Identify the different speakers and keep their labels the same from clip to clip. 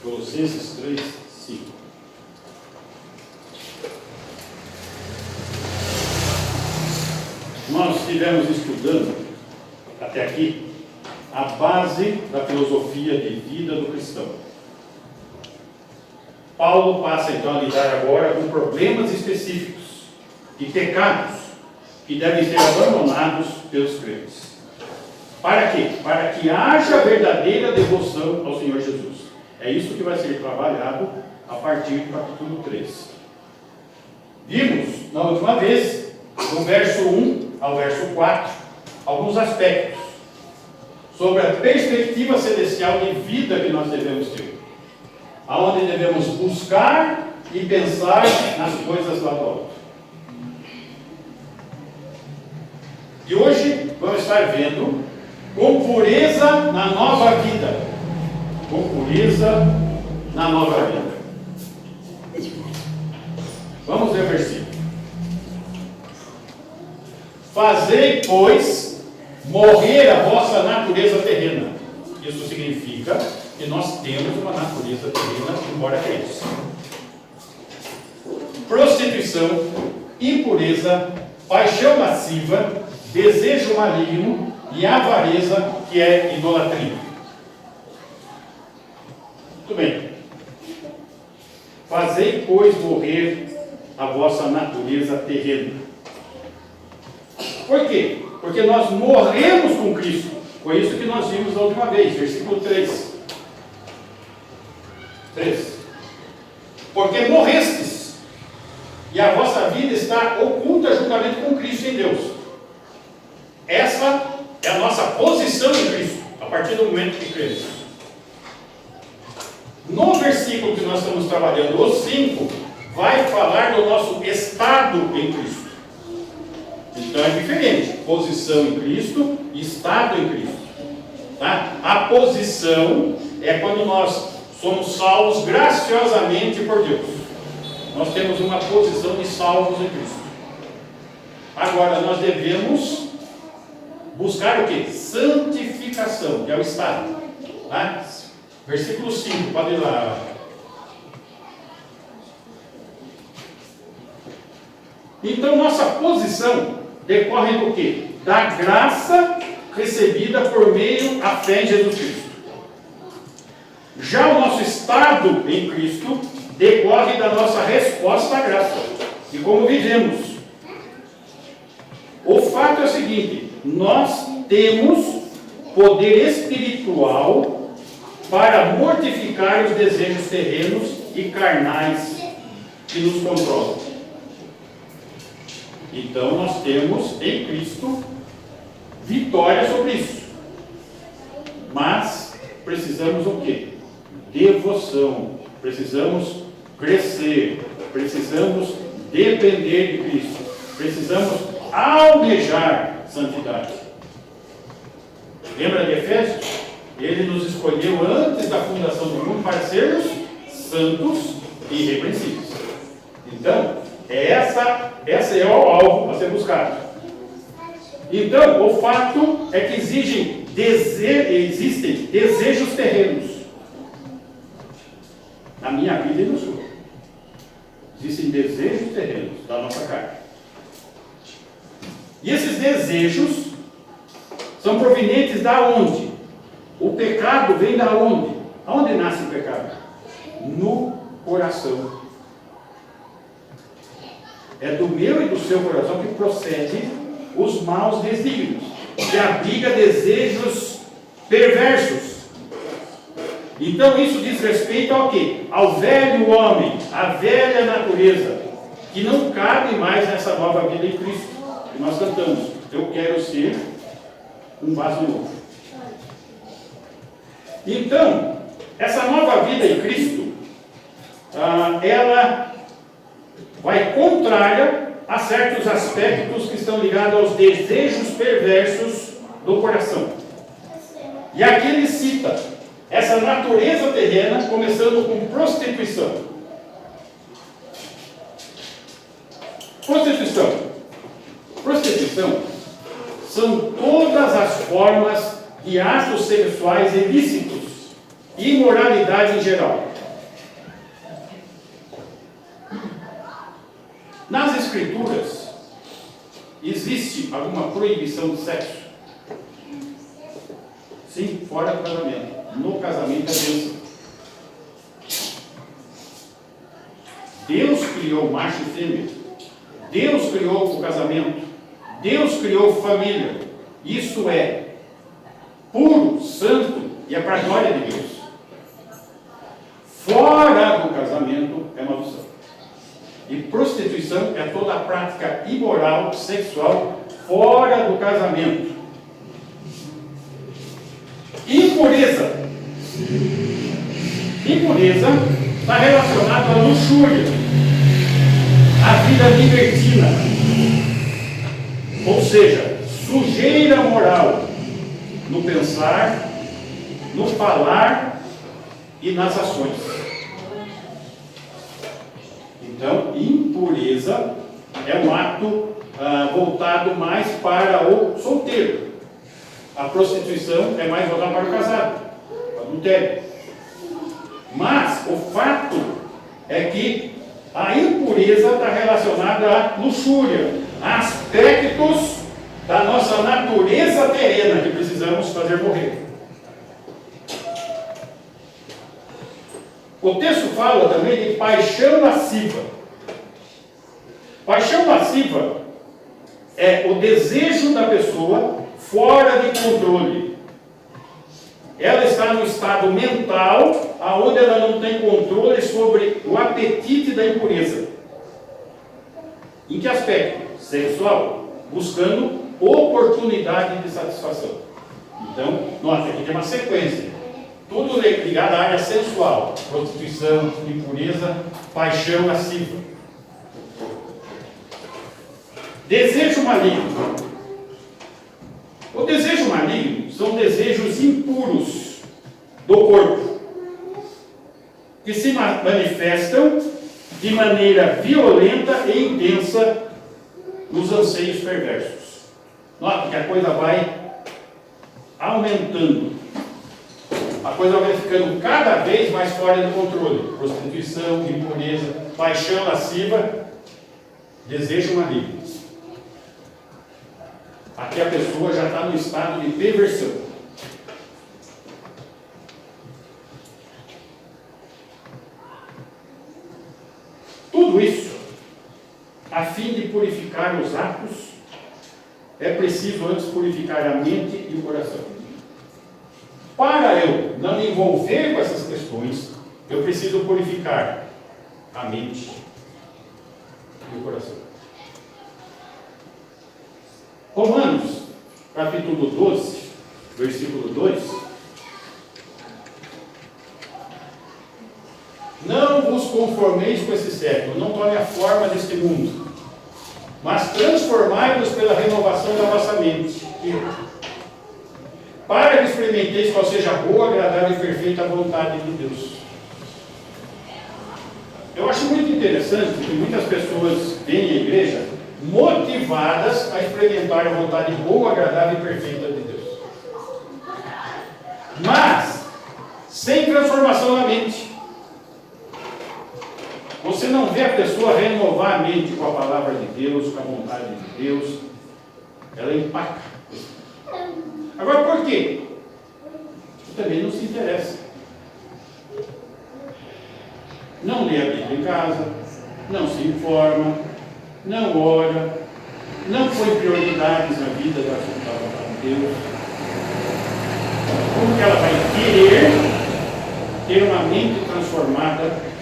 Speaker 1: Colossenses 3, 5. Nós estivemos estudando, até aqui, a base da filosofia de vida do cristão. Paulo passa então a lidar agora com problemas específicos e pecados que devem ser abandonados pelos crentes. Para quê? Para que haja verdadeira devoção ao Senhor Jesus. É isso que vai ser trabalhado a partir do capítulo 3. Vimos, na última vez, do verso 1 ao verso 4, alguns aspectos sobre a perspectiva celestial de vida que nós devemos ter, aonde devemos buscar e pensar nas coisas lá do alto. E hoje vamos estar vendo com pureza na nova vida. Com pureza na nova vida. Vamos ver o versículo. Fazei, pois, morrer a vossa natureza terrena. Isso significa que nós temos uma natureza terrena, embora crentes. Prostituição, impureza, paixão lasciva, desejo maligno e avareza, que é idolatria. Muito bem. Fazei, pois, morrer a vossa natureza terrena. Por quê? Porque nós morremos com Cristo. Foi isso que nós vimos na última vez, versículo 3. Porque morrestes, e a vossa vida está oculta juntamente com Cristo em Deus. Essa é a nossa posição em Cristo, a partir do momento que cremos. No versículo que nós estamos trabalhando, o 5, vai falar do nosso estado em Cristo. Então é diferente, posição em Cristo e estado em Cristo. Tá? A posição é quando nós somos salvos graciosamente por Deus. Nós temos uma posição de salvos em Cristo. Agora nós devemos buscar o que? Santificação, que é o estado. Tá? Versículo 5, pode ir lá. Então nossa posição decorre do quê? Da graça recebida por meio da fé em Jesus Cristo. Já o nosso estado em Cristo decorre da nossa resposta à graça e como vivemos. O fato é o seguinte: nós temos poder espiritual para mortificar os desejos terrenos e carnais que nos controlam. Então nós temos em Cristo vitória sobre isso. Mas precisamos o quê? Devoção. Precisamos crescer. Precisamos depender de Cristo. Precisamos almejar santidade. Lembra de Efésios? Ele nos escolheu antes da fundação do mundo para sermos santos e irrepreensíveis. Então, essa é o alvo a ser buscado. Então, o fato é que existem desejos terrenos na minha vida e na sua. Existem desejos terrenos da nossa carne. E esses desejos são provenientes da onde? O pecado vem da onde? Aonde nasce o pecado? No coração. É do meu e do seu coração que procede os maus desígnios, que abriga desejos perversos. Então isso diz respeito ao quê? Ao velho homem, à velha natureza, que não cabe mais nessa nova vida em Cristo. E nós cantamos: eu quero ser um vaso novo. Então, essa nova vida em Cristo, ela vai contrária a certos aspectos que estão ligados aos desejos perversos do coração. E aqui ele cita essa natureza terrena, começando com prostituição. Prostituição são todas as formas de atos sexuais ilícitos e imoralidade em geral. Nas Escrituras, existe alguma proibição de sexo? Sim, fora do casamento. No casamento é bênção. Deus criou macho e fêmea. Deus criou o casamento. Deus criou família. Isso é puro, santo e é para a glória de Deus. Fora do casamento é maldição. E prostituição é toda a prática imoral, sexual, fora do casamento. Impureza. Impureza está relacionada à luxúria, à vida libertina. Ou seja, sujeira moral no pensar, no falar e nas ações. Então, impureza é um ato voltado mais para o solteiro. A prostituição é mais voltada para o casado, o adultério. Mas o fato é que a impureza está relacionada à luxúria, a aspectos da nossa natureza terrena que precisamos fazer morrer. O texto fala também de paixão lasciva. Paixão lasciva é o desejo da pessoa fora de controle. Ela está no estado mental, onde ela não tem controle sobre o apetite da impureza. Em que aspecto? Sexual, buscando oportunidade de satisfação. Então, nota, aqui tem uma sequência. Tudo ligado à área sensual. Prostituição, impureza, paixão lasciva. Desejo maligno. O desejo maligno são desejos impuros do corpo, que se manifestam de maneira violenta e intensa nos anseios perversos. Nota que a coisa vai aumentando. A coisa vai ficando cada vez mais fora de controle. Prostituição, impureza, paixão lasciva, desejo maligno. Aqui a pessoa já está no estado de perversão. Tudo isso, a fim de purificar os atos, é preciso antes purificar a mente e o coração. Para eu não me envolver com essas questões, eu preciso purificar a mente e o coração. Romanos, capítulo 12, versículo 2. Não vos conformeis com esse século, não tome a forma deste mundo, mas transformai-vos pela renovação da vossa mente, para que experimenteis qual seja a boa, agradável e perfeita vontade de Deus. Eu acho muito interessante que muitas pessoas vêm à igreja motivadas a experimentar a vontade boa, agradável e perfeita de Deus, mas sem transformação na mente. Você não vê a pessoa renovar a mente com a palavra de Deus, com a vontade de Deus. Ela empaca. Agora, por quê? Você também não se interessa. Não lê a Bíblia em casa, não se informa, não ora, não põe prioridades na vida da vontade de Deus. Como que ela vai querer ter uma mente transformada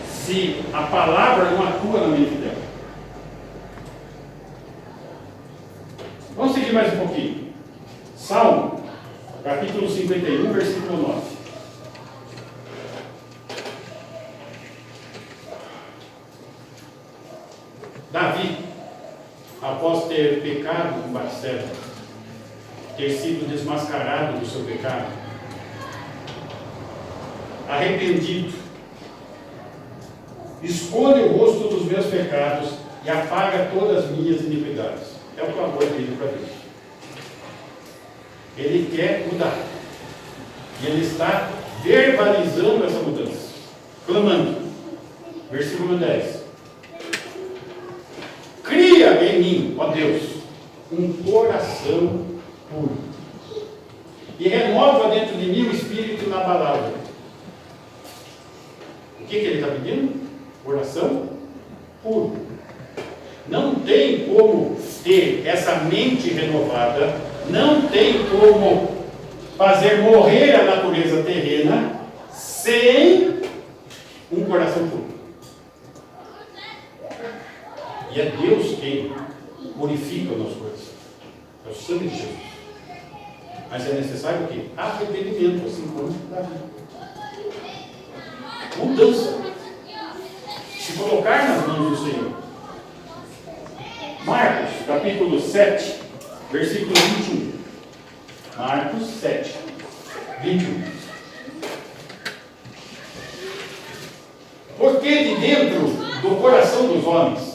Speaker 1: se a palavra não atua na mente dela? Vamos seguir mais um pouquinho. Salmo, capítulo 51, versículo 9. Davi, após ter pecado com Batseba, ter sido desmascarado do seu pecado, arrependido, esconde o rosto dos meus pecados e apaga todas as minhas iniquidades. É o clamor dele para Deus. Ele quer mudar. E ele está verbalizando essa mudança, clamando. Versículo 10. que ele está pedindo? Coração puro. Não tem como ter essa mente renovada, não tem como fazer morrer a natureza terrena sem um coração puro. E é Deus quem purifica o nosso coração. É o sangue de Jesus. Mas é necessário o quê? Arrependimento, assim como Davi. Mudança. Se colocar nas mãos do Senhor. Marcos, capítulo 7, versículo 21. Marcos 7, 21. Porque de dentro do coração dos homens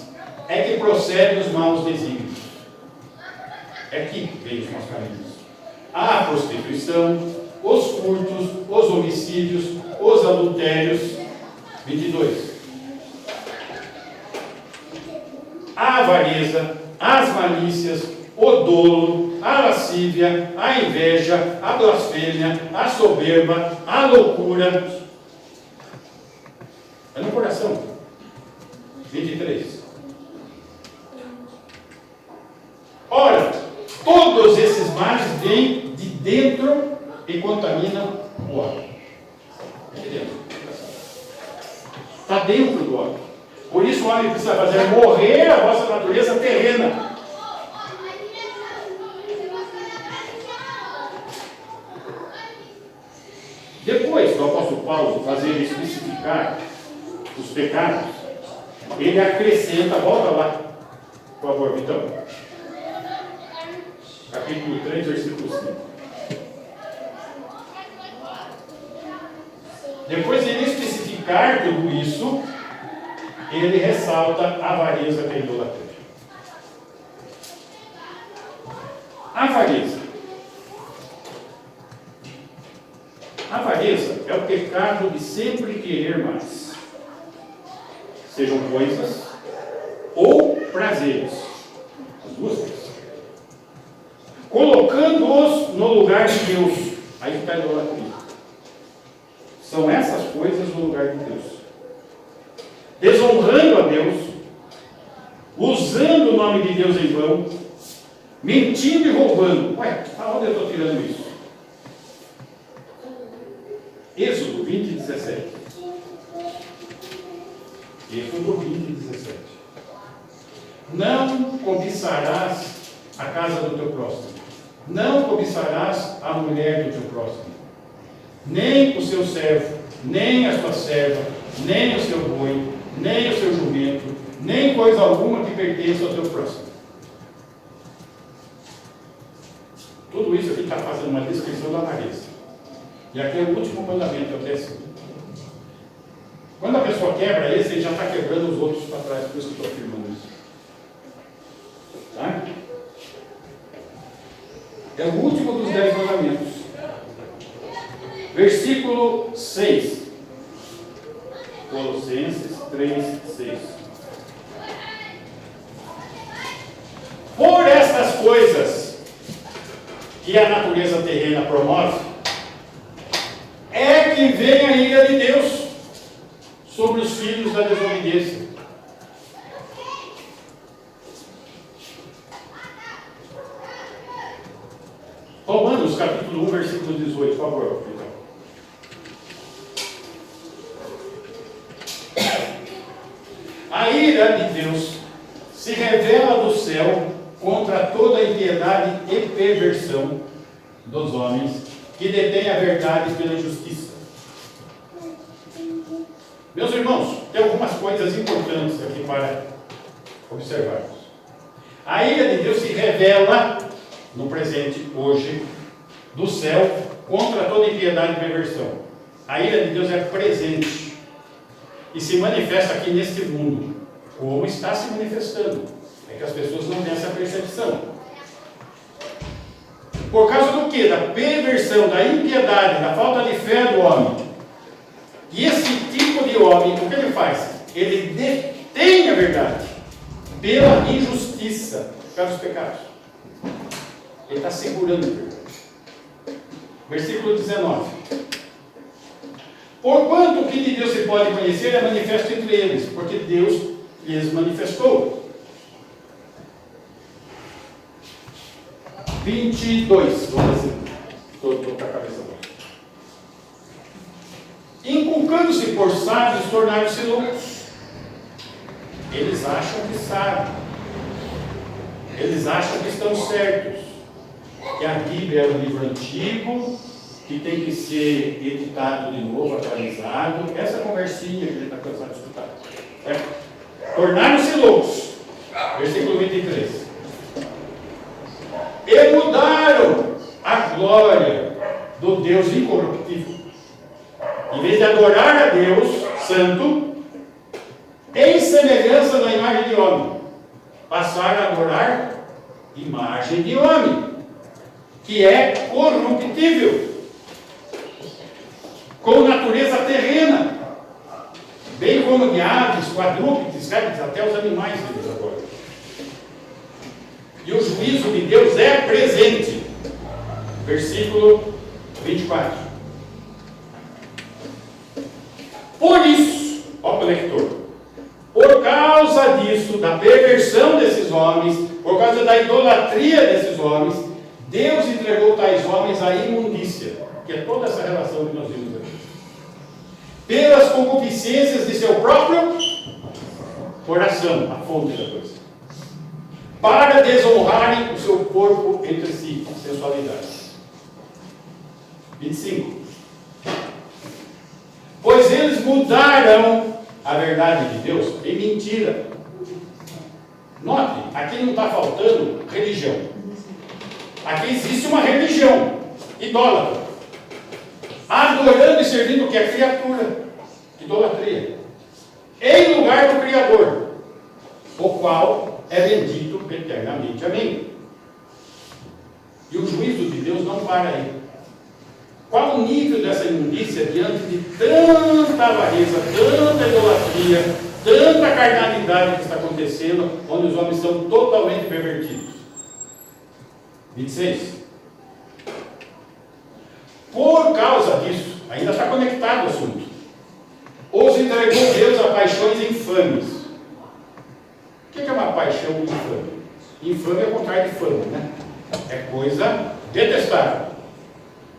Speaker 1: é que procedem os maus desígnios. É aqui que vem os maus caminhos. A prostituição, os furtos, os homicídios, os adultérios. 22. A avareza, as malícias, o dolo, a lascívia, a inveja, a blasfêmia, a soberba, a loucura. É no coração. 23. Ora, todos esses males vêm de dentro e contaminam o homem. É de dentro. Está dentro do homem. Por isso o homem precisa fazer morrer a vossa natureza terrena. Depois do apóstolo Paulo fazer especificar os pecados, ele acrescenta, volta lá, por favor, Vitão. Capítulo 3, versículo 5. Depois de ele especificar tudo isso, ele ressalta a avareza que é idolatria. A avareza. A avareza é o pecado de sempre querer mais. Sejam coisas ou prazeres. As duas coisas. Colocando-os no lugar de Deus. Aí está a idolatria. São essas coisas no lugar de Deus. Desonrando a Deus, usando o nome de Deus em vão, mentindo e roubando. Ué, aonde eu estou tirando isso? Êxodo 20, 17. Êxodo 20, 17. Não cobiçarás a casa do teu próximo. Não cobiçarás a mulher do teu próximo. Nem o seu servo, nem a sua serva, nem o seu boi, nem o seu jumento, nem coisa alguma que pertença ao teu próximo. Tudo isso aqui está fazendo uma descrição da avareza. E aqui é o último mandamento, até assim. Quando a pessoa quebra esse, ele já está quebrando os outros para trás, por isso que eu estou afirmando isso. Tá? É o último dos 10 mandamentos. Versículo 6. Colossenses 3, 6. Por estas coisas que a natureza terrena promove, é que vem a ira de Deus sobre os filhos da desobediência. Romanos capítulo 1, versículo 18, por favor. A ira de Deus se revela do céu contra toda a impiedade e perversão dos homens que detêm a verdade pela injustiça. Meus irmãos, tem algumas coisas importantes aqui para observarmos. A ira de Deus se revela no presente, hoje, do céu contra toda impiedade e perversão. A ira de Deus é presente e se manifesta aqui neste mundo. Como está se manifestando? É que as pessoas não têm essa percepção. Por causa do quê? Da perversão, da impiedade, da falta de fé do homem. E esse tipo de homem, o que ele faz? Ele detém a verdade pela injustiça, por causa dos pecados. Ele está segurando a verdade. Versículo 19. Porquanto o que de Deus se pode conhecer é manifesto entre eles, porque Deus lhes manifestou. 22, vamos assim. Estou com a cabeça boa. Inculcando-se por sábios, tornaram-se loucos. Eles acham que sabem. Eles acham que estão certos. Que a Bíblia é um livro antigo, que tem que ser editado de novo, atualizado. Essa conversinha que a gente está cansado de escutar. Tornaram-se loucos. Versículo 23. E mudaram a glória do Deus incorruptível. Em vez de adorar a Deus Santo, em semelhança da imagem de homem, passaram a adorar imagem de homem, que é corruptível, com natureza terrena, bem como de aves, quadrúpedes, répteis, até os animais deles agora. E o juízo de Deus é presente. Versículo 24. Por isso, ó conector, por causa disso, da perversão desses homens, por causa da idolatria desses homens, Deus entregou tais homens à imundícia, que é toda essa relação que nós vimos aqui, pelas concupiscências de seu próprio coração, a fonte da coisa, para desonrarem o seu corpo entre si, sensualidade. 25. Pois eles mudaram a verdade de Deus em mentira. Note, aqui não está faltando religião. Aqui existe uma religião idólatra, adorando e servindo o que é criatura, idolatria, em lugar do Criador, o qual é bendito eternamente. Amém? E o juízo de Deus não para aí. Qual o nível dessa imundícia diante de tanta avareza, tanta idolatria, tanta carnalidade que está acontecendo, onde os homens são totalmente pervertidos? 26. Por causa disso, ainda está conectado o assunto, os entregou Deus a paixões infames. O que é uma paixão infame? Infame é o contrário de fama, né? É coisa detestável.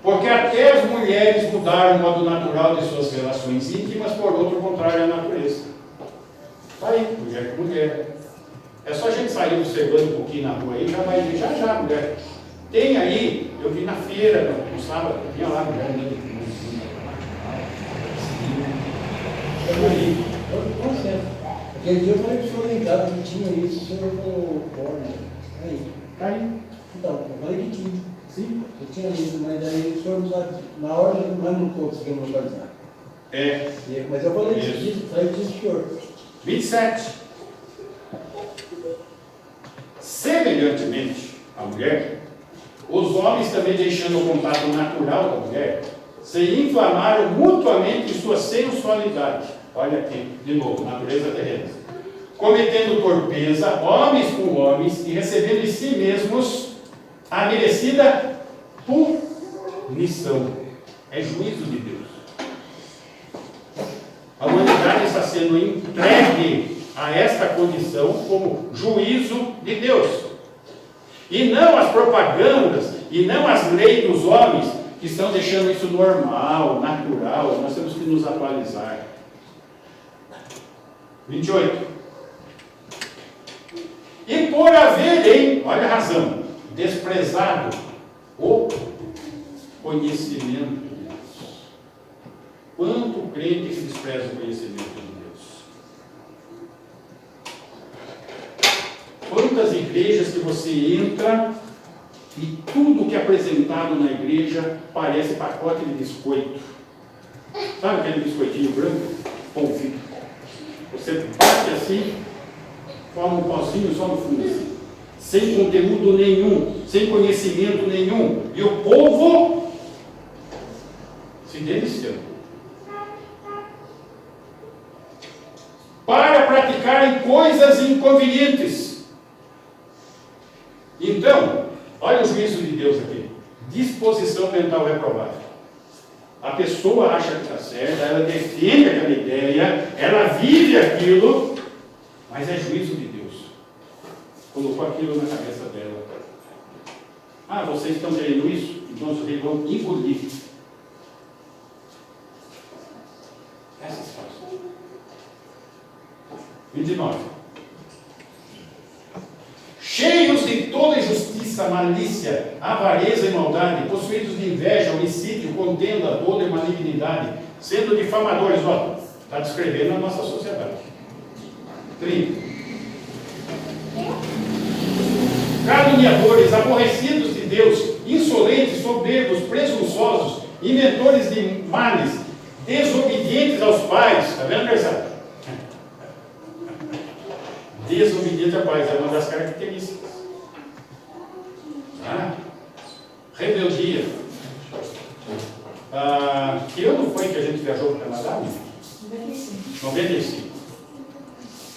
Speaker 1: Porque até as mulheres mudaram o modo natural de suas relações íntimas por outro contrário à natureza. Está aí, mulher com mulher. É só a gente sair observando um pouquinho na rua aí, já vai ver, já, mulher. Tem aí, eu vi na feira, no sábado, tinha lá, mulher andando.
Speaker 2: Aquele dia eu falei para o senhor em casa que tinha isso, o senhor falou, porra, aí.
Speaker 1: Está aí.
Speaker 2: Então, eu falei que tinha.
Speaker 1: Sim.
Speaker 2: Eu tinha lido, mas aí o senhor não sabe, na hora nós não conseguimos localizar.
Speaker 1: É.
Speaker 2: Mas eu falei
Speaker 1: Isso.
Speaker 2: disso, falei disso, senhor.
Speaker 1: 27. Semelhantemente à mulher, os homens também, deixando o contato natural da mulher, se inflamaram mutuamente em sua sensualidade. Olha aqui, de novo, natureza terrena. Cometendo torpeza, homens com homens, e recebendo em si mesmos a merecida punição. É juízo de Deus. A humanidade está sendo entregue a esta condição como juízo de Deus. E não as propagandas, e não as leis dos homens, que estão deixando isso normal, natural. Nós temos que nos atualizar. 28. E por haverem, olha a razão, desprezado o conhecimento de Deus. Quanto crente que despreza o conhecimento de Deus? Quantas igrejas que você entra e tudo que é apresentado na igreja parece pacote de biscoito. Sabe aquele biscoitinho branco? Polvilho. Você bate assim, forma um pozinho só no fundo assim, sem conteúdo nenhum, sem conhecimento nenhum, e o povo se deliciando para praticarem coisas inconvenientes. Então, olha o juízo de Deus aqui. Disposição mental reprovável. A pessoa acha que está certa, ela defende aquela ideia, ela vive aquilo, mas é juízo de Deus. Colocou aquilo na cabeça dela. Ah, vocês estão querendo isso? Então vocês vão engolir. Essa situação. 29. Cheios de toda injustiça, malícia, avareza e maldade, possuídos de inveja, homicídio, contenda, dolo e malignidade, sendo difamadores. Ó, está descrevendo a nossa sociedade. 30. Caluniadores, aborrecidos de Deus, insolentes, soberbos, presunçosos, inventores de males, desobedientes aos pais. Está vendo, pessoal? Desobediente a pais é uma das características. Rebeldia. Que ano foi que a gente viajou para o Canadá? 95.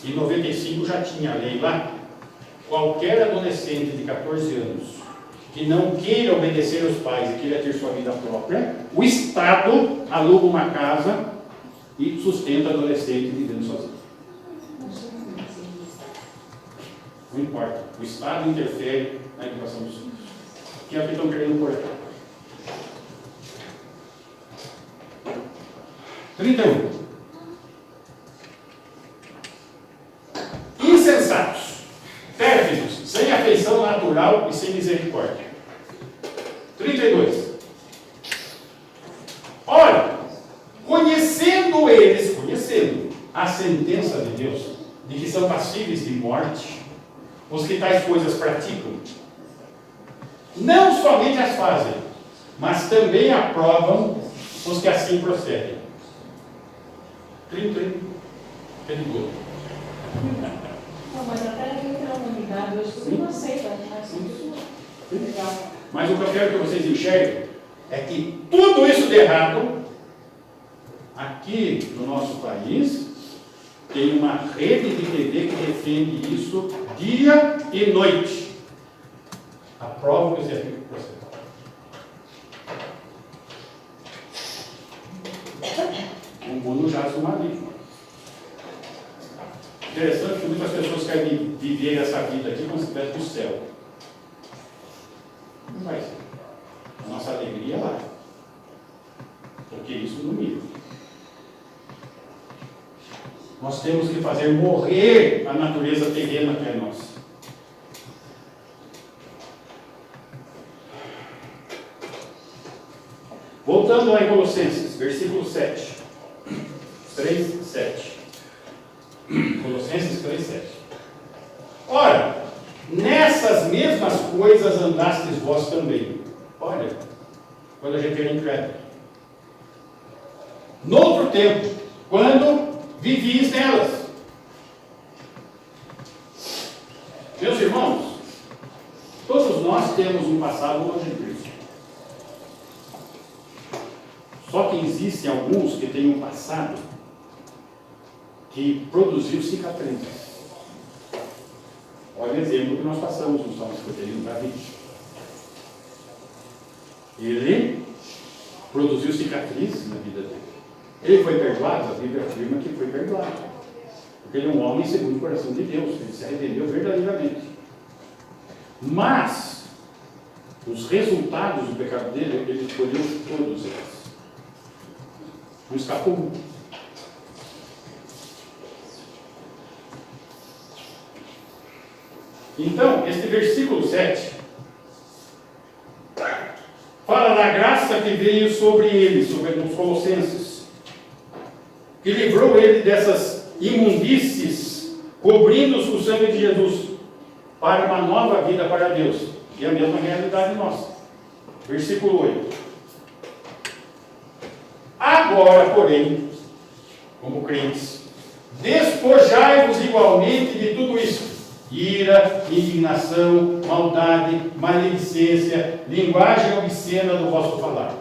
Speaker 1: Em 95 já tinha a lei lá. Qualquer adolescente de 14 anos que não queira obedecer aos pais e queira ter sua vida própria, o Estado aluga uma casa e sustenta o adolescente vivendo sozinho. Não importa. O Estado interfere na educação dos filhos. Que é o que estão querendo pôr aqui. 31. Insensatos, pérfidos, sem afeição natural e sem misericórdia. 32. Ora, conhecendo a sentença de Deus, de que são passíveis de morte, os que tais coisas praticam, não somente as fazem, mas também aprovam os que assim procedem. 30. Perigoso.
Speaker 3: Não, mas até dentro da humanidade hoje não aceita, legal.
Speaker 1: Mas o que eu quero que vocês enxerguem é que tudo isso de errado, aqui no nosso país, tem uma rede de TV que defende isso dia e noite. Aprova que você fica com você. Um mundo jaz no maligno. Interessante que muitas pessoas querem viver essa vida aqui como se estivesse no céu. Não vai ser. A nossa alegria é lá. Porque isso não mira. Nós temos que fazer morrer a natureza terrena que é nossa. Voltando lá em Colossenses, versículo 7. 3, 7. Colossenses 3, 7. Ora, nessas mesmas coisas andastes vós também. Olha, quando a gente era incrédulo. Noutro tempo, quando vivias nelas. Meus irmãos, todos nós temos um passado longe de Cristo. Só que existem alguns que têm um passado que produziu cicatrizes. Olha o exemplo que nós passamos no Salmo 51, Davi. Ele produziu cicatrizes na vida dele. Ele foi perdoado, a Bíblia afirma que foi perdoado. Porque ele é um homem segundo o coração de Deus, ele se arrependeu verdadeiramente. Mas, os resultados do pecado dele, ele escolheu todos eles. Não escapou um. Então, este versículo 7 fala da graça que veio sobre ele, sobre os colossenses, que livrou ele dessas imundícies, cobrindo-os com o sangue de Jesus, para uma nova vida para Deus, e a mesma realidade nossa. Versículo 8. Agora, porém, como crentes, despojai-vos igualmente de tudo isso: ira, indignação, maldade, maledicência, linguagem obscena do vosso falar.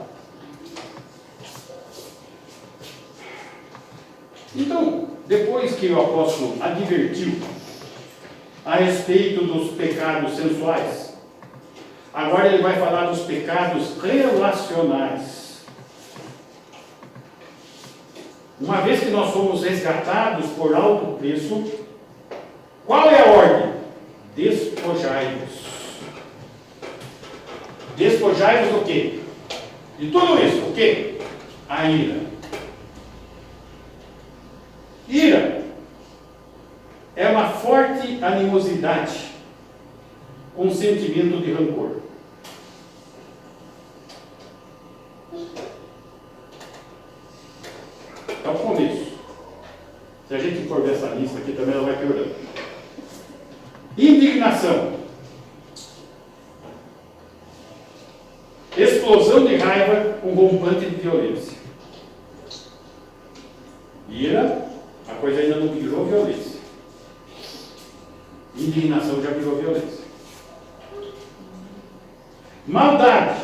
Speaker 1: Então, depois que o apóstolo advertiu a respeito dos pecados sensuais, agora ele vai falar dos pecados relacionais. Uma vez que nós somos resgatados por alto preço, qual é a ordem? Despojai-vos. Despojai-vos do quê? De tudo isso, o quê? A ira. Ira é uma forte animosidade com sentimento de rancor. É o começo. Se a gente for ver essa lista aqui também, ela vai piorando. Indignação. Explosão de raiva com rompante de violência. Ira, a coisa ainda não virou violência. Indignação já virou violência. Maldade.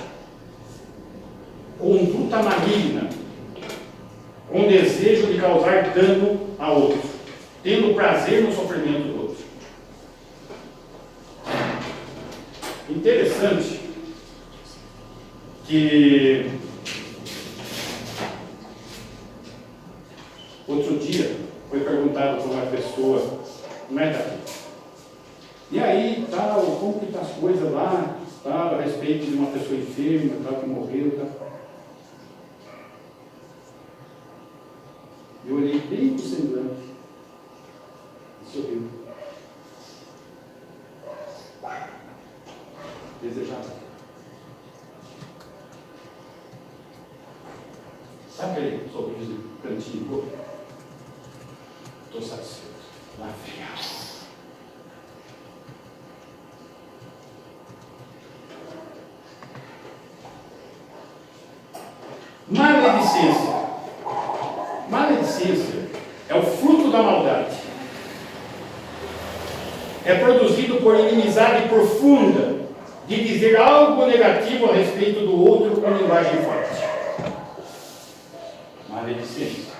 Speaker 1: Conduta maligna. Com desejo de causar dano a outro, tendo prazer no sofrimento do outro. Interessante que outro dia foi perguntado por uma pessoa, não é daqui, e aí tal, como que tá as coisas lá, tal, a respeito de uma pessoa enferma, tal, que morreu, tal. Eu olhei bem para o semblante e sorriu. Desejava. Sabe aquele sorriso de cantinho do corpo? Estou satisfeito. Lá vem. Maledicência. Maledicência é o fruto da maldade. É produzido por inimizade profunda de dizer algo negativo a respeito do outro com linguagem forte. Maledicência.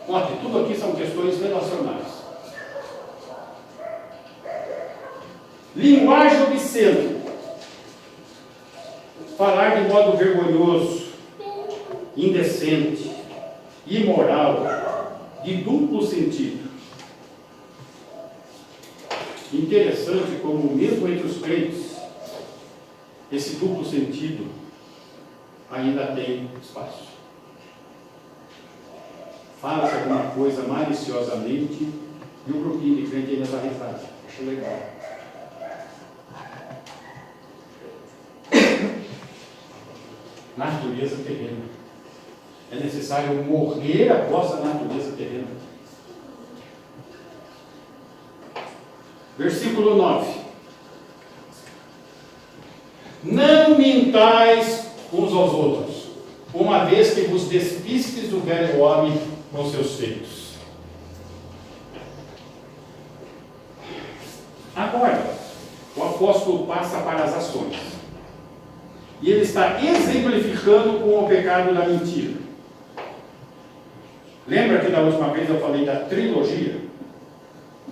Speaker 1: Note, tudo aqui são questões relacionais. Linguagem obscena. Falar de modo vergonhoso, indecente, imoral, de duplo sentido. Interessante como mesmo entre os crentes, esse duplo sentido ainda tem espaço. Fala-se alguma coisa maliciosamente e o grupinho de crente ainda está risado. Acho legal. Natureza terrena. É necessário morrer a vossa natureza terrena. Versículo 9. Não mintais uns aos outros, uma vez que vos despistes do velho homem com seus feitos. Agora, o apóstolo passa para as ações. E ele está exemplificando com o pecado da mentira. Lembra que da última vez eu falei da trilogia?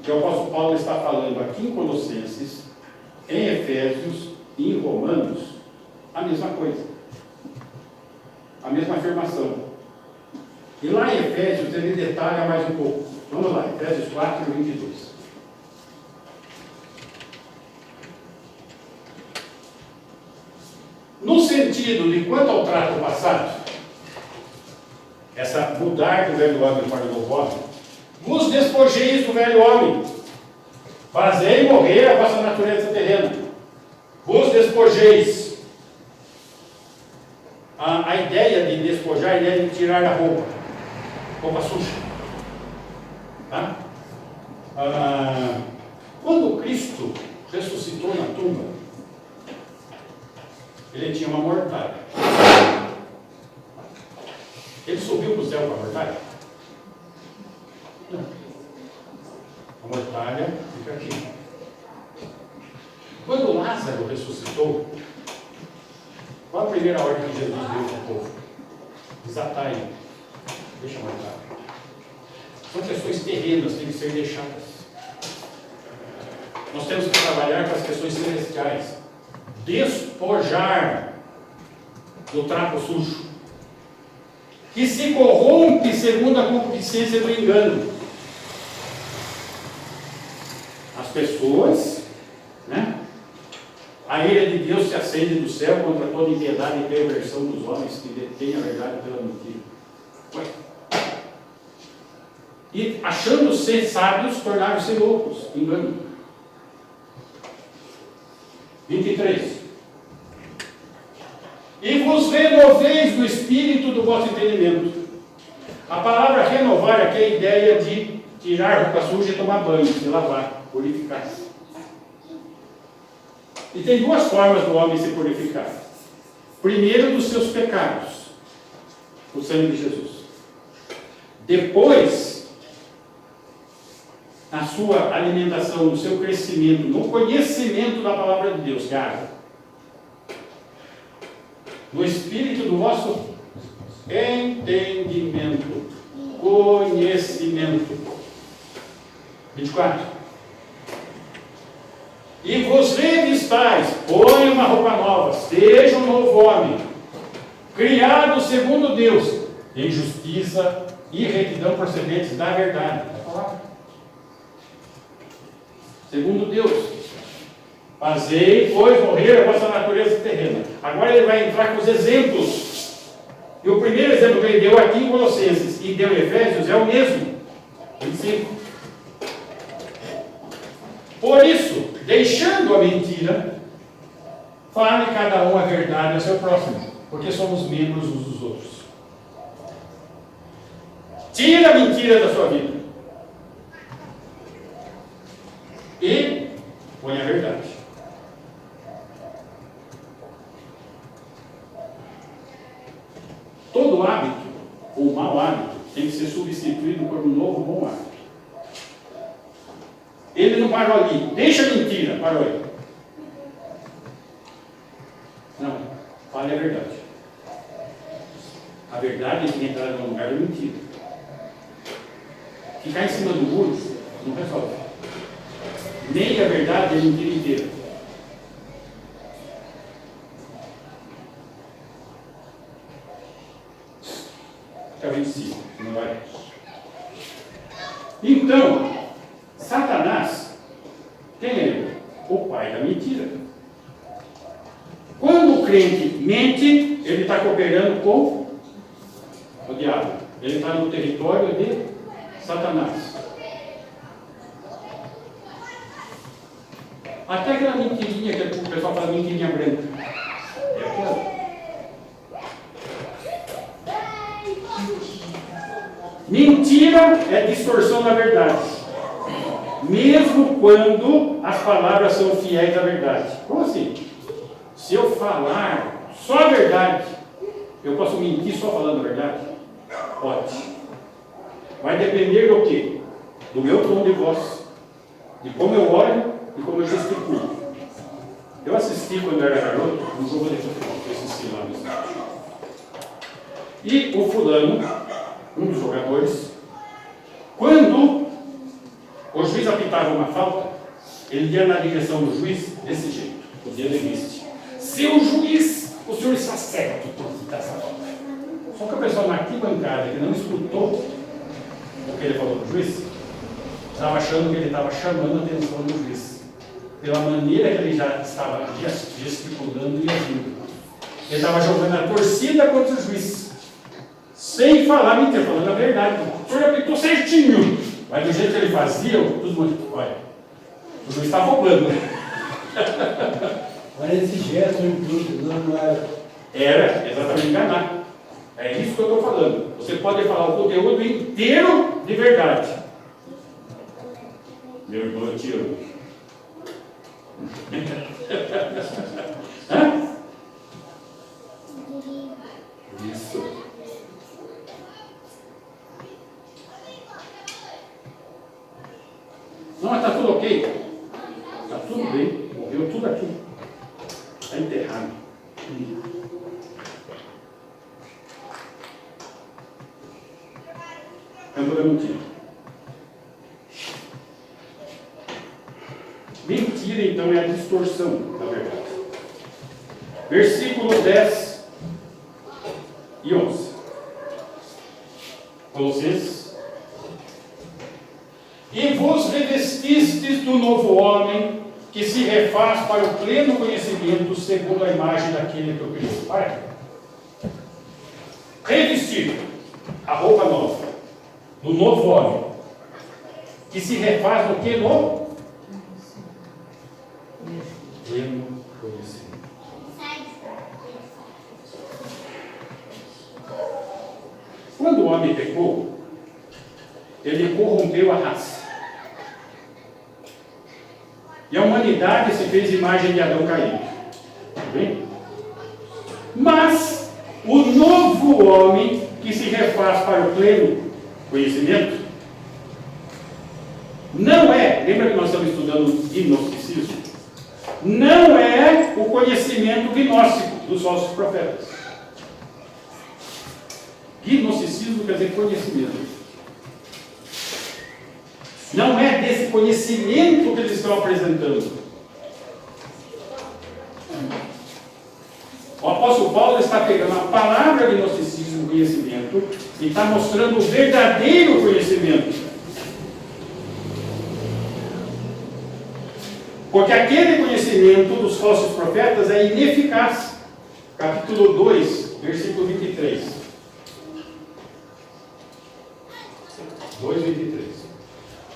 Speaker 1: Que o apóstolo Paulo está falando aqui em Colossenses, em Efésios e em Romanos, a mesma coisa. A mesma afirmação. E lá em Efésios ele detalha mais um pouco. Vamos lá, Efésios 4, 22. No sentido de quanto ao trato passado, essa mudar do velho homem para o novo homem, vos despojeis do velho homem, fazei morrer a vossa natureza terrena, vos despojeis. A ideia de despojar, a ideia de tirar a roupa suja. Tá? Quando Cristo ressuscitou na tumba, ele tinha uma mortalha. Ele subiu para o céu com a mortalha? Não. A mortalha fica aqui. Quando Lázaro ressuscitou, qual a primeira ordem que Jesus deu para o povo? Desatai, deixa a mortalha. São questões terrenas, têm que ser deixadas. Nós temos que trabalhar com as questões celestiais. Despojar do trapo sujo, que se corrompe segundo a concupiscência do engano. As pessoas, né? A ira de Deus se acende do céu contra toda impiedade e perversão dos homens que detêm a verdade pela mentira. Ué. E achando-se sábios, tornaram-se loucos. Engano. 23. E vos renoveis do espírito do vosso entendimento. A palavra renovar aqui é a ideia de tirar roupa suja e tomar banho, se lavar, purificar. E tem duas formas do homem se purificar. Primeiro, dos seus pecados, o sangue de Jesus. Depois, a sua alimentação, o seu crescimento, no conhecimento da palavra de Deus, cara. No espírito do vosso entendimento, conhecimento. 24. E vos revistais, põe uma roupa nova, seja um novo homem, criado segundo Deus, em justiça e retidão procedentes da verdade. Segundo Deus. Fazei, pois, morrer a vossa natureza terrena. Agora ele vai entrar com os exemplos. E o primeiro exemplo que ele deu aqui em Colossenses e deu em Efésios é o mesmo. 25. Por isso, deixando a mentira, fale cada um a verdade ao seu próximo, porque somos membros uns dos outros. Tira a mentira da sua vida e põe a verdade. Todo hábito, ou mau hábito, tem que ser substituído por um novo bom hábito. Ele não parou ali, deixa a mentira, parou aí. Não, fale a verdade. A verdade tem que entrar no lugar da mentira. Ficar em cima do muro não resolve. Nem a verdade é a mentira inteira. Fica vencido, não vai. Então, Satanás, quem é ele? O pai da mentira. Quando o crente mente, ele está cooperando com o diabo. Ele está no território de Satanás. Até aquela mentirinha que o pessoal fala mentirinha branca. É aquela. Mentira é distorção da verdade. Mesmo quando as palavras são fiéis à verdade. Como assim? Se eu falar só a verdade, eu posso mentir só falando a verdade? Pode. Vai depender do quê? Do meu tom de voz, de como eu olho e como eu gesticulo. Eu assisti quando eu era garoto um jogo de futebol, eu assisti lá no estádio. E o fulano, um dos jogadores, quando o juiz apitava uma falta, ele ia na direção do juiz desse jeito, o dedo existe. Seu juiz, o senhor está certo por quitar essa falta. Só que a pessoa na arquibancada que não escutou o que ele falou para o juiz, estava achando que ele estava chamando a atenção do juiz, pela maneira que ele já estava gesticulando e agindo. Ele estava jogando a torcida contra o juiz, sem falar mentira, falando a verdade. O senhor apitou certinho, mas do jeito que ele fazia, todo mundo, olha, o juiz está roubando.
Speaker 2: Mas esse gesto não era.
Speaker 1: Era exatamente enganar. É isso que eu estou falando. Você pode falar o conteúdo inteiro de verdade. Meu irmão, eu te amo. Hã? Isso. Não, mas está tudo ok. Está tudo bem. Morreu tudo aqui. Está enterrado. Campo da mentira. Mentira, então, é a distorção da verdade. Versículo 10 e 11. Colossenses. E vos revestistes do novo homem, que se refaz para o pleno conhecimento segundo a imagem daquele que o criou. Para aqui. Revestir a roupa nova, do novo homem, que se refaz no que? No pleno conhecimento. Quando o homem pecou, ele corrompeu a raça. E a humanidade se fez imagem de Adão caído. Tudo bem? Mas o novo homem que se refaz para o pleno conhecimento não é, lembra que nós estamos estudando gnosticismo? Não é o conhecimento gnóstico dos falsos profetas. Gnosticismo quer dizer conhecimento. Não é desse conhecimento que eles estão apresentando. O apóstolo Paulo está pegando a palavra gnosticismo, conhecimento, e está mostrando o verdadeiro conhecimento. Porque aquele conhecimento dos falsos profetas é ineficaz. Capítulo 2, versículo 23. 2:23.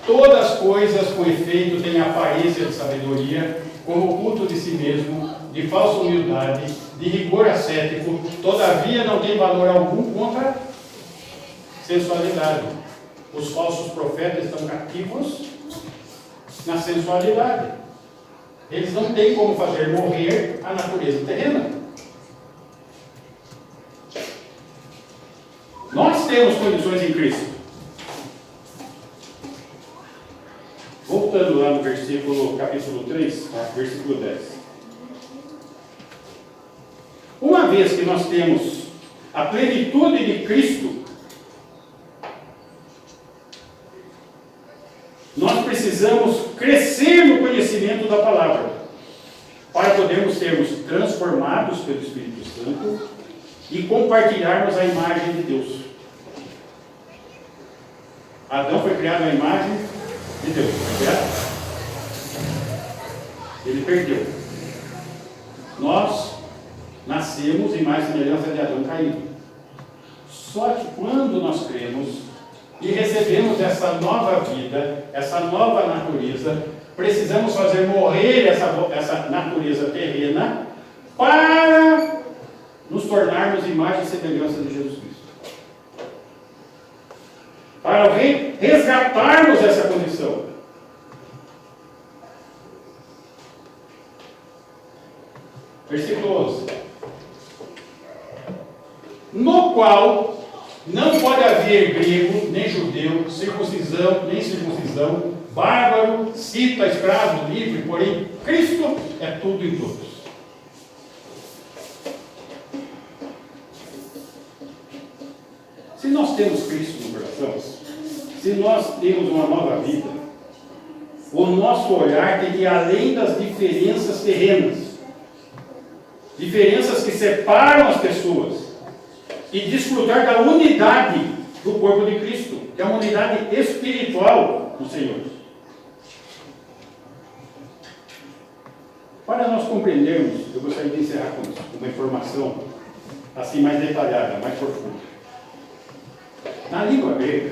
Speaker 1: Todas as coisas, com efeito, têm aparência de sabedoria, como culto de si mesmo, de falsa humildade, de rigor ascético, todavia não tem valor algum contra sensualidade. Os falsos profetas estão cativos na sensualidade. Eles não têm como fazer morrer a natureza terrena. Nós temos condições em Cristo. Voltando lá no capítulo 3, versículo 10. Uma vez que nós temos a plenitude de Cristo, nós precisamos crescer no conhecimento da palavra, para podermos sermos transformados pelo Espírito Santo e compartilharmos a imagem de Deus. Adão foi criado à imagem de Deus, certo? Ele perdeu. Nós nascemos em mais semelhança de Adão caído. Só que quando nós cremos e recebemos essa nova vida, essa nova natureza, precisamos fazer morrer essa natureza terrena para nos tornarmos imagem e semelhança de Jesus Cristo. Para resgatarmos essa condição. Versículo 11. No qual não pode haver grego, nem judeu, circuncisão, nem circuncisão, bárbaro, cita, escravo, livre, porém Cristo é tudo em todos. Se nós temos Cristo no coração, se nós temos uma nova vida, o nosso olhar tem que ir além das diferenças terrenas, diferenças que separam as pessoas, e desfrutar da unidade do corpo de Cristo, que é uma unidade espiritual do Senhor. Para nós compreendermos, eu gostaria de encerrar com isso, uma informação assim mais detalhada, mais profunda. Na língua grega,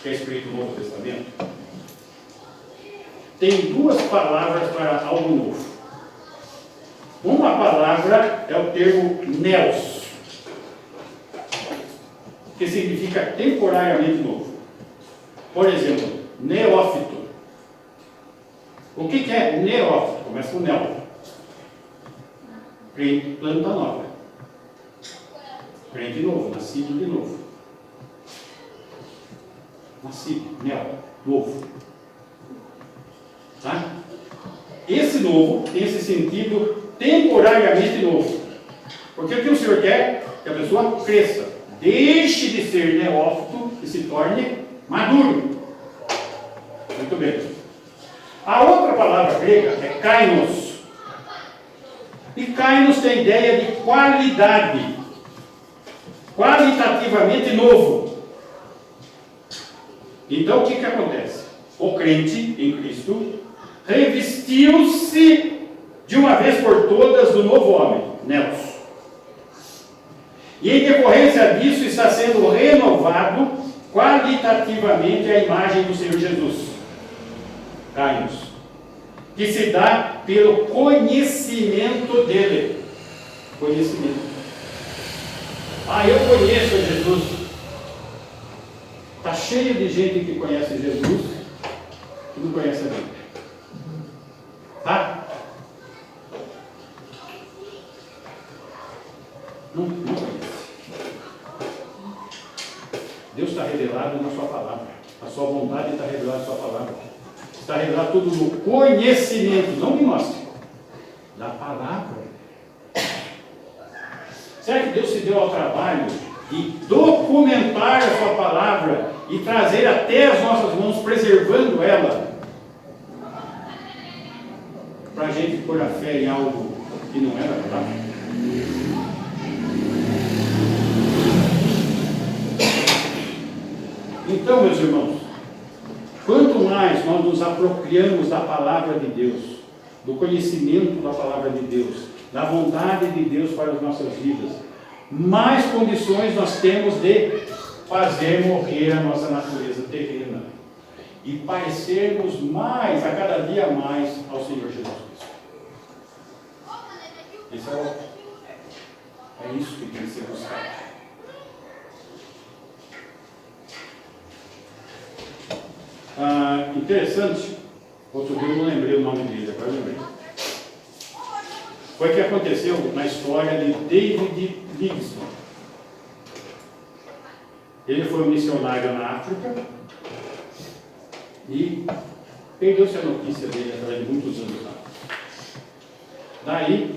Speaker 1: que é escrito no Novo Testamento, tem duas palavras para algo novo. Uma palavra é o termo neos, que significa temporariamente novo. Por exemplo, neófito. O que é neófito? Começa com neo. Crente, planta nova. Crente novo, nascido de novo. Nascido, neo, novo. Tá? Esse novo tem esse sentido temporariamente novo. Porque o que o Senhor quer? Que a pessoa cresça. Deixe de ser neófito e se torne maduro. Muito bem. A outra palavra grega é kainos. E kainos tem a ideia de qualidade. Qualitativamente novo. Então o que acontece? O crente em Cristo revestiu-se de uma vez por todas do novo homem, Neos. E em decorrência disso está sendo renovado qualitativamente a imagem do Senhor Jesus. Caios. Que se dá pelo conhecimento dele. Conhecimento. Eu conheço Jesus. Está cheio de gente que conhece Jesus e não conhece a Bíblia. Tá? Não conhece. Deus está revelado na sua palavra. A sua vontade está revelada na sua palavra. Está revelado tudo no conhecimento, não gnóstico, da palavra. Será que Deus se deu ao trabalho de documentar a sua palavra e trazer até as nossas mãos, preservando ela, para a gente pôr a fé em algo que não é da palavra? Então, meus irmãos, quanto mais nós nos apropriamos da palavra de Deus, do conhecimento da palavra de Deus, da vontade de Deus para as nossas vidas, mais condições nós temos de fazer morrer a nossa natureza terrena e parecermos mais, a cada dia mais, ao Senhor Jesus Cristo. É isso que tem que ser buscado. Interessante, outro dia eu não lembrei o nome dele, agora eu lembrei. Foi o que aconteceu na história de David Livingstone. Ele foi um missionário na África e perdeu-se a notícia dele através de muitos anos lá. Daí,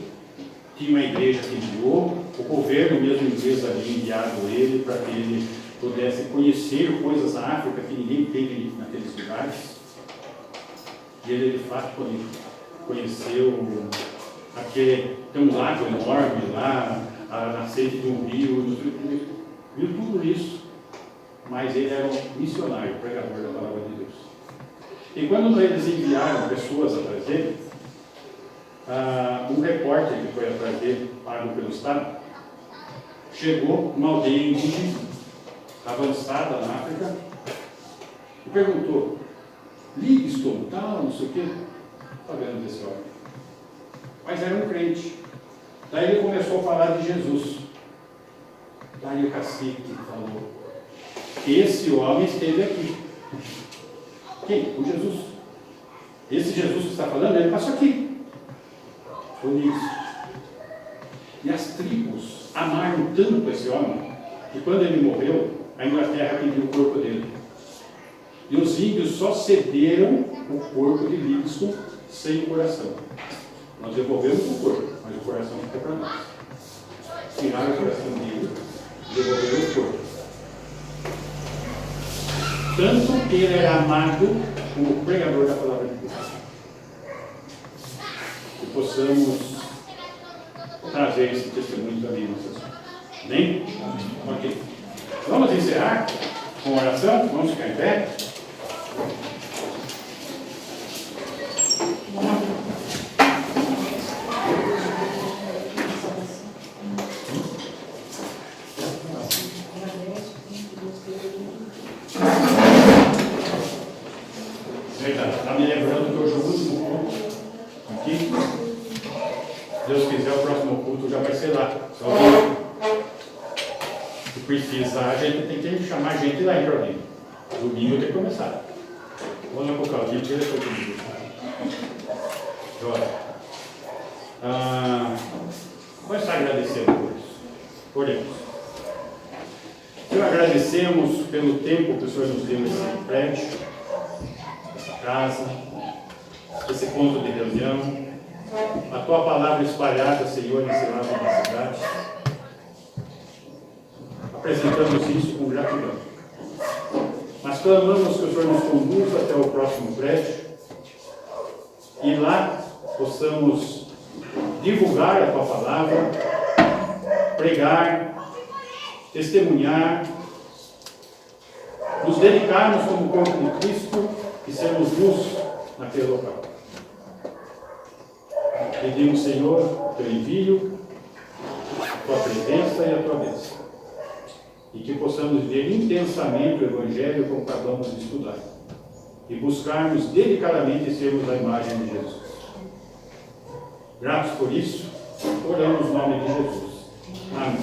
Speaker 1: tinha uma igreja que enviou, o governo mesmo inglês havia enviado ele para que ele pudesse conhecer coisas na África que ninguém teve naqueles lugares. E ele, de fato, conheceu tem um lago enorme lá, a nascente de um rio, viu tudo isso. Mas ele era um missionário, pregador da palavra de Deus. E quando eles enviaram pessoas atrás dele, um repórter que foi atrás dele, pago pelo Estado, chegou numa aldeia indígena, avançada na África, e perguntou: Livingstone, tal, não sei o quê. Está vendo desse homem? Mas era um crente. Daí ele começou a falar de Jesus. Daí o cacique falou: esse homem esteve aqui. Quem? O Jesus. Esse Jesus que está falando, ele passou aqui. Foi isso. E as tribos amaram tanto esse homem que quando ele morreu, a Inglaterra pediu o corpo dele. E os índios só cederam o corpo de Livingstone sem o coração. Nós devolvemos o corpo, mas o coração fica para nós. Tiraram o coração dele, devolveram o corpo. Tanto que ele era amado como pregador da palavra de Deus. Que possamos trazer esse testemunho também em nossas vidas. Bem? Ok. Vamos encerrar com oração? Vamos ficar em pé? Está me lembrando que hoje é o último culto aqui. Se Deus quiser, o próximo culto já vai ser lá. Só se precisar, a gente tem que chamar a gente lá em Jorginho. Domingo tem que começar. Vamos lá para o Claudinho, porque ele foi domingo. Vamos estar agradecendo por isso. Oremos. Senhor, agradecemos pelo tempo que o Senhor nos deu nesse prédio, essa casa, esse ponto de reunião, a Tua palavra espalhada, Senhor, nesse lado da cidade. Apresentamos isso com gratidão. Mas clamamos que o Senhor nos conduza até o próximo prédio e lá possamos divulgar a Tua palavra, pregar, testemunhar, nos dedicarmos como corpo de Cristo e sermos luz naquele local. Pedimos, Senhor, o teu envio, a tua presença e a tua bênção. E que possamos viver intensamente o Evangelho como acabamos de estudar. E buscarmos dedicadamente sermos a imagem de Jesus. Gratos por isso, oramos no nome de Jesus. Amém.